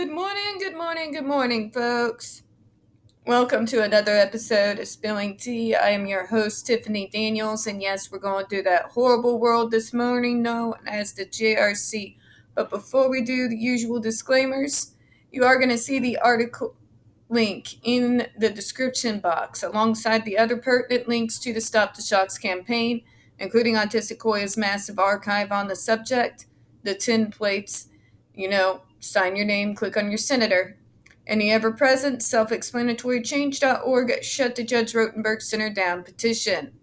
Good morning, folks. Welcome to another episode of Spilling Tea. I am your host, Tiffany Daniels, and yes, we're going through that horrible world this morning known as the JRC. But before we do the usual disclaimers, you are going to see the article link in the description box alongside the other pertinent links to the Stop the Shots campaign, including Autistic Hoya's massive archive on the subject, the 10 plates, sign your name, click on your senator. Any ever-present self-explanatory change.org shut the Judge Rotenberg Center down petition.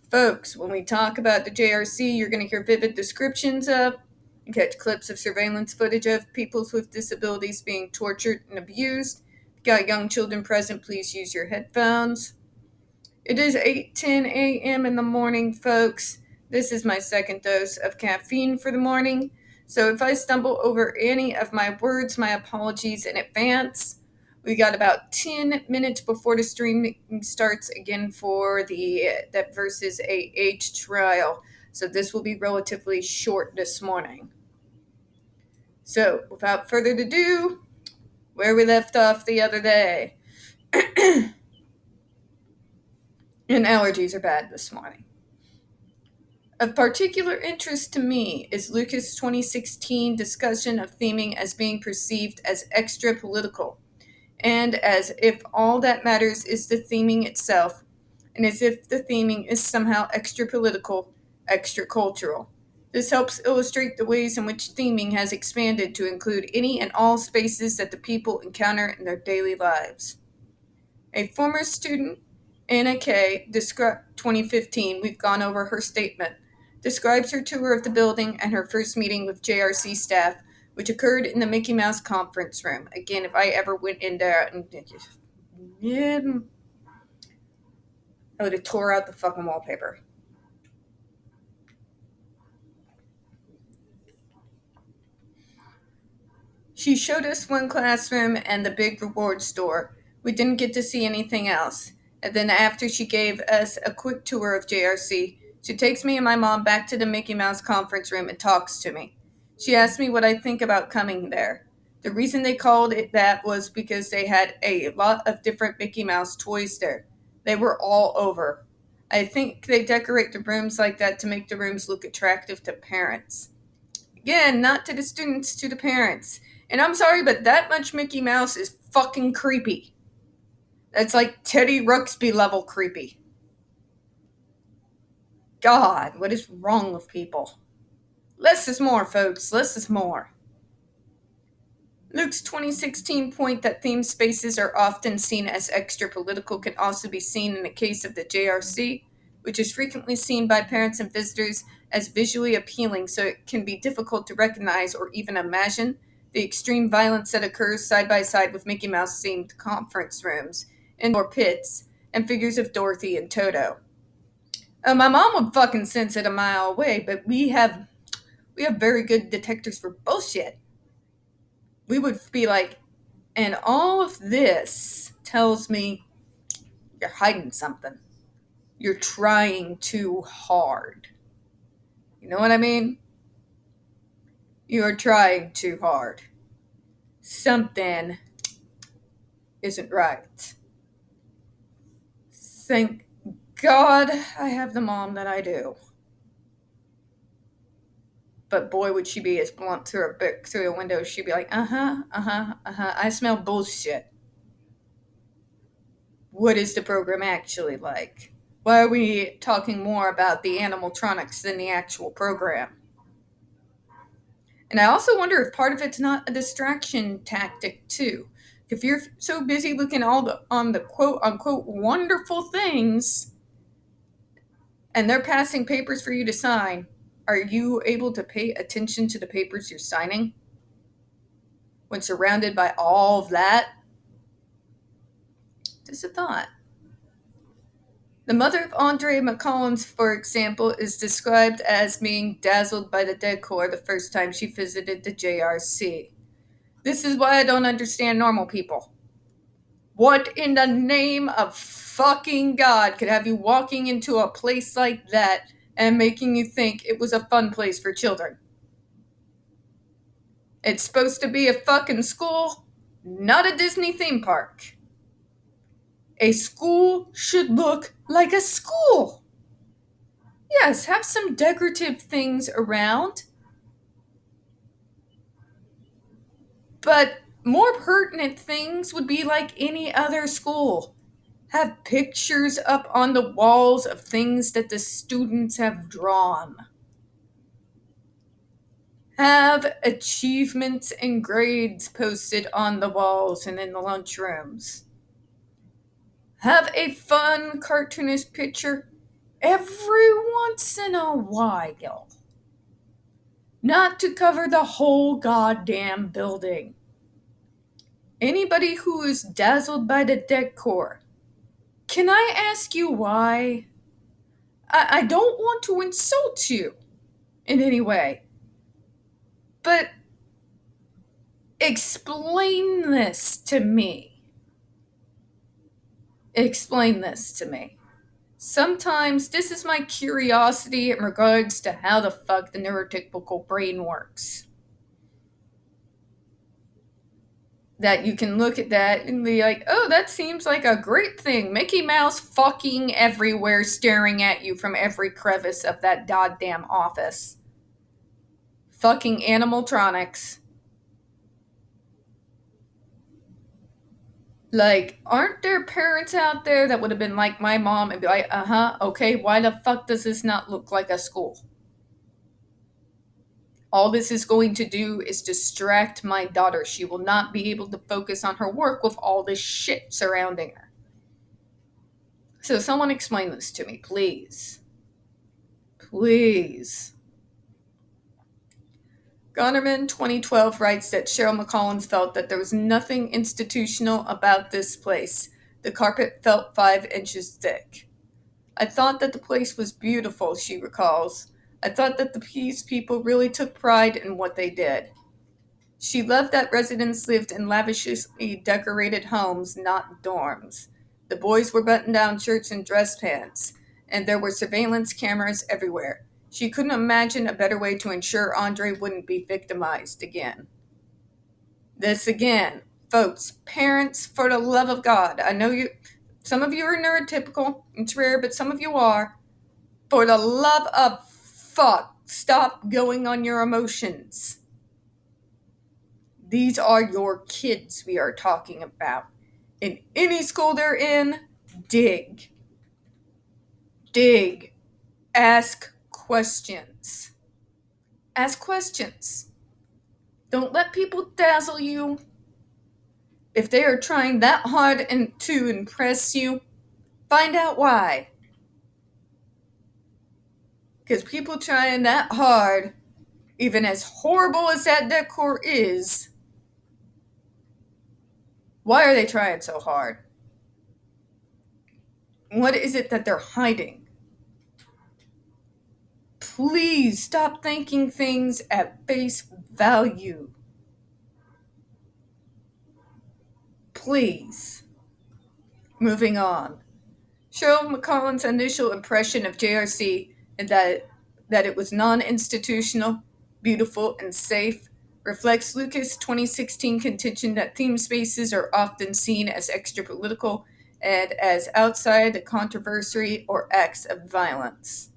Folks, when we talk about the JRC, you're going to hear vivid descriptions of and catch clips of surveillance footage of people with disabilities being tortured and abused. If you got young children present, please use your headphones. It is 8:10 a.m. in the morning, folks. This is my second dose of caffeine for the morning. So if I stumble over any of my words, my apologies in advance. We got about 10 minutes before the stream starts again for that versus AH trial. So this will be relatively short this morning. So without further ado, where we left off the other day. And allergies are bad this morning. Of particular interest to me is Lucas' 2016 discussion of theming as being perceived as extra-political, and as if all that matters is the theming itself, and as if the theming is somehow extra-political, extra-cultural. This helps illustrate the ways in which theming has expanded to include any and all spaces that the people encounter in their daily lives. A former student, Anna K., 2015, we've gone over her statement, describes her tour of the building and her first meeting with JRC staff, which occurred in the Mickey Mouse conference room. Again, if I ever went in there, I would have tore out the fucking wallpaper. She showed us one classroom and the big reward store. We didn't get to see anything else. And then after she gave us a quick tour of JRC, she takes me and my mom back to the Mickey Mouse conference room and talks to me. She asked me what I think about coming there. The reason they called it that was because they had a lot of different Mickey Mouse toys there. They were all over. I think they decorate the rooms like that to make the rooms look attractive to parents. Again, not to the students, to the parents. And I'm sorry, but that much Mickey Mouse is fucking creepy. That's like Teddy Ruxpin level creepy. God, what is wrong with people? Less is more, folks. Less is more. Luke's 2016 point that theme spaces are often seen as extra-political can also be seen in the case of the JRC, which is frequently seen by parents and visitors as visually appealing, so it can be difficult to recognize or even imagine the extreme violence that occurs side by side with Mickey Mouse-themed conference rooms, indoor pits, and figures of Dorothy and Toto. My mom would fucking sense it a mile away, but we have very good detectors for bullshit. We would be like, and all of this tells me you're hiding something. You're trying too hard. You know what I mean? You're trying too hard. Something isn't right. Thank God I have the mom that I do. But boy, would she be as blunt through a window. She'd be like, I smell bullshit. What is the program actually like? Why are we talking more about the animatronics than the actual program? And I also wonder if part of it's not a distraction tactic, too. If you're so busy looking on the quote-unquote wonderful things, and they're passing papers for you to sign, are you able to pay attention to the papers you're signing when surrounded by all of that? Just a thought. The mother of Andre McCollins, for example, is described as being dazzled by the decor the first time she visited the JRC. This is why I don't understand normal people. What in the name of fucking God could have you walking into a place like that and making you think it was a fun place for children? It's supposed to be a fucking school, not a Disney theme park. A school should look like a school. Yes, have some decorative things around, but more pertinent things would be like any other school. Have pictures up on the walls of things that the students have drawn. Have achievements and grades posted on the walls and in the lunchrooms. Have a fun cartoonish picture every once in a while. Not to cover the whole goddamn building. Anybody who is dazzled by the decor, can I ask you why? I don't want to insult you in any way, but explain this to me. Explain this to me. Sometimes this is my curiosity in regards to how the fuck the neurotypical brain works. That you can look at that and be like, oh, that seems like a great thing. Mickey Mouse fucking everywhere, staring at you from every crevice of that goddamn office. Fucking animatronics. Like, aren't there parents out there that would have been like my mom and be like, okay, why the fuck does this not look like a school? All this is going to do is distract my daughter. She will not be able to focus on her work with all this shit surrounding her. So someone explain this to me, please. Please. Gunnerman 2012 writes that Cheryl McCollins felt that there was nothing institutional about this place. The carpet felt 5 inches thick. I thought that the place was beautiful, she recalls. I thought that the Peace people really took pride in what they did. She loved that residents lived in lavishly decorated homes, not dorms. The boys were button-down shirts and dress pants, and there were surveillance cameras everywhere. She couldn't imagine a better way to ensure Andre wouldn't be victimized again. This again, folks, parents, for the love of God. I know some of you are neurotypical. It's rare, but some of you are. For the love of fuck, stop going on your emotions. These are your kids we are talking about. In any school they're in, dig. Dig. Ask questions. Ask questions. Don't let people dazzle you. If they are trying that hard to impress you, find out why. Because people trying that hard, even as horrible as that decor is, why are they trying so hard? What is it that they're hiding? Please stop thinking things at face value. Please. Moving on. Cheryl McCollins' initial impression of JRC and that it was non-institutional, beautiful, and safe reflects Lucas' 2016 contention that theme spaces are often seen as extra-political and as outside the controversy or acts of violence.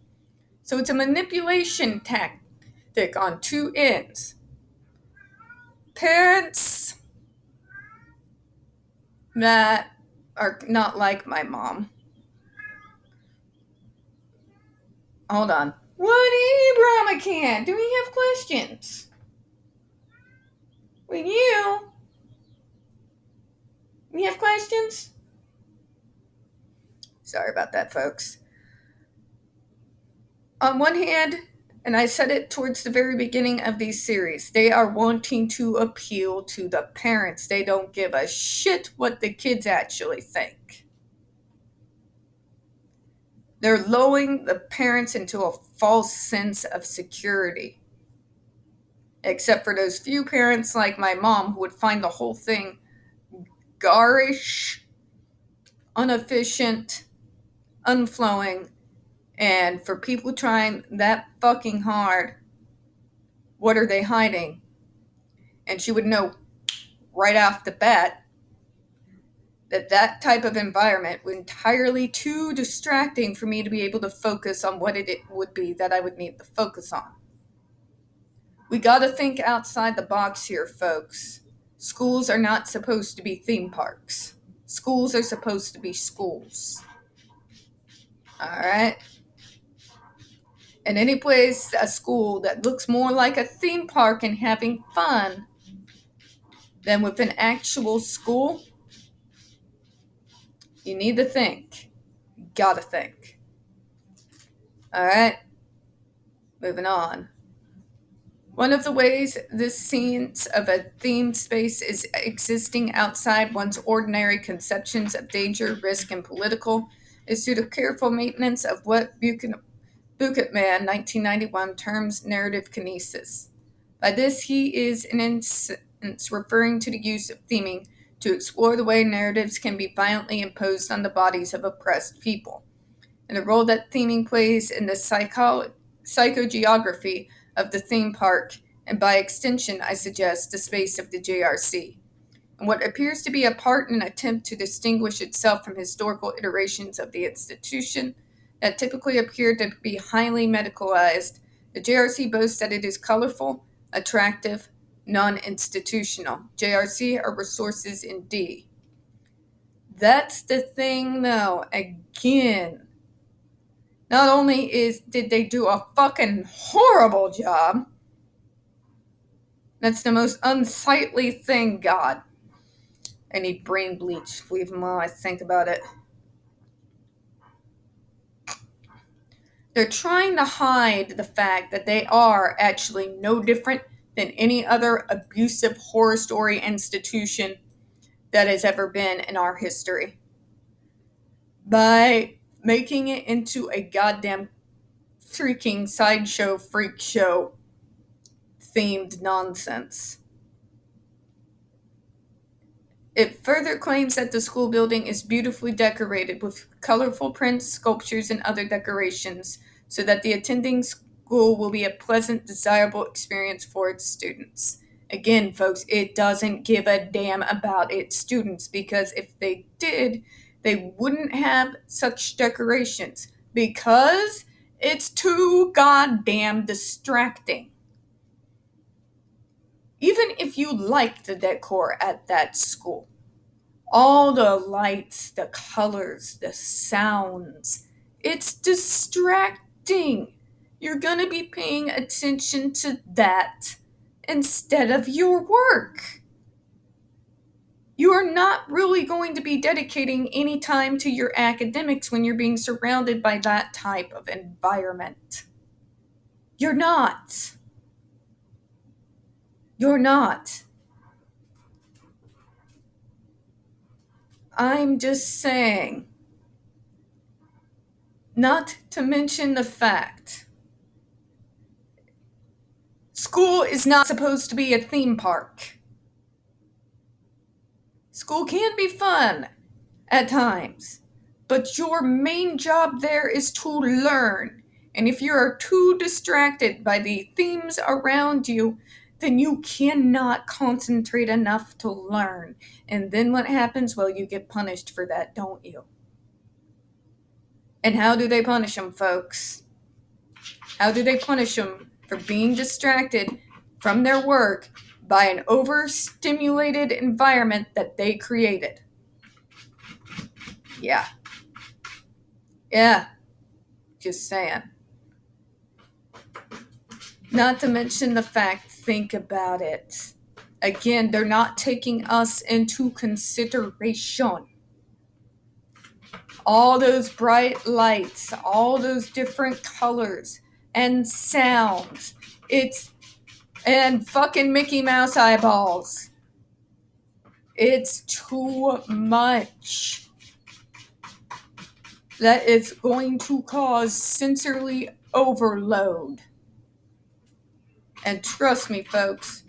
So it's a manipulation tactic on two ends. Parents that are not like my mom. Hold on. What Brahma can? Do we have questions? With you? We have questions? Sorry about that, folks. On one hand, and I said it towards the very beginning of these series, they are wanting to appeal to the parents. They don't give a shit what the kids actually think. They're lulling the parents into a false sense of security. Except for those few parents like my mom who would find the whole thing garish, inefficient, unflowing, and for people trying that fucking hard, what are they hiding? And she would know right off the bat that type of environment was entirely too distracting for me to be able to focus on what it would be that I would need to focus on. We gotta think outside the box here, folks. Schools are not supposed to be theme parks. Schools are supposed to be schools. Alright? And any place, a school that looks more like a theme park and having fun than with an actual school, you need to think. You gotta think. Alright? Moving on. One of the ways this sense of a themed space is existing outside one's ordinary conceptions of danger, risk, and political is through the careful maintenance of what Buchanman, 1991, terms narrative kinesis. By this, he is in instance referring to the use of theming to explore the way narratives can be violently imposed on the bodies of oppressed people, and the role that theming plays in the psychogeography of the theme park, and by extension, I suggest, the space of the JRC, and what appears to be a part in an attempt to distinguish itself from historical iterations of the institution that typically appear to be highly medicalized. The JRC boasts that it is colorful, attractive, non-institutional. JRC are resources in D. That's the thing, though. Again, not only did they do a fucking horrible job, that's the most unsightly thing, God. I need brain bleach, even while I think about it. They're trying to hide the fact that they are actually no different than any other abusive horror story institution that has ever been in our history, by making it into a goddamn freaking sideshow freak show themed nonsense. It further claims that the school building is beautifully decorated with colorful prints, sculptures, and other decorations so that the attending school will be a pleasant, desirable experience for its students. Again, folks, it doesn't give a damn about its students, because if they did, they wouldn't have such decorations, because it's too goddamn distracting. Even if you like the decor at that school, all the lights, the colors, the sounds, it's distracting. You're going to be paying attention to that instead of your work. You are not really going to be dedicating any time to your academics when you're being surrounded by that type of environment. You're not. You're not. I'm just saying. Not to mention the fact, school is not supposed to be a theme park. School can be fun at times, but your main job there is to learn. And if you are too distracted by the themes around you, then you cannot concentrate enough to learn. And then what happens? Well, you get punished for that, don't you? And how do they punish them, folks? How do they punish them for being distracted from their work by an overstimulated environment that they created? Yeah. Just saying. Not to mention the fact, think about it. Again, they're not taking us into consideration. All those bright lights, all those different colors and sounds. And fucking Mickey Mouse eyeballs. It's too much. That is going to cause sensory overload. And trust me, folks,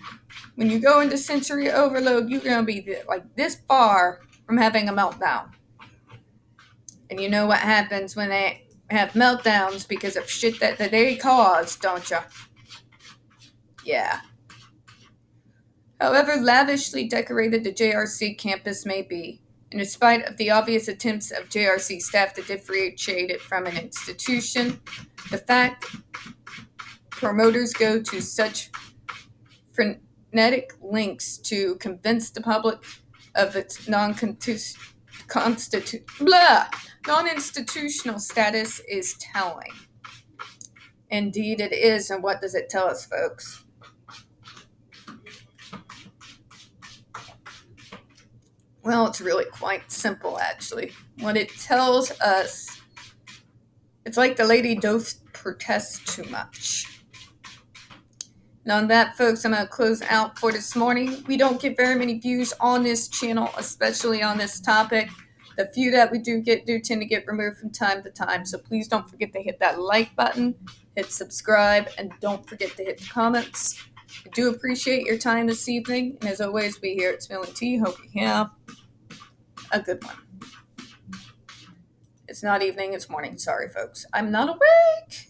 when you go into sensory overload, you're going to be like this far from having a meltdown. And you know what happens when they have meltdowns because of shit that they caused, don't you? Yeah. However lavishly decorated the JRC campus may be, and in spite of the obvious attempts of JRC staff to differentiate it from an institution, the fact promoters go to such frenetic lengths to convince the public of its non-institutional status is telling. Indeed it is, and what does it tell us, folks? Well, it's really quite simple, actually. What it tells us, it's like the lady don't protest too much. And on that, folks, I'm going to close out for this morning. We don't get very many views on this channel, especially on this topic. The few that we do tend to get removed from time to time. So please don't forget to hit that like button, hit subscribe, and don't forget to hit the comments. I do appreciate your time this evening. And as always, we here at Spilling Tea hope you have a good one. It's not evening, it's morning. Sorry, folks. I'm not awake.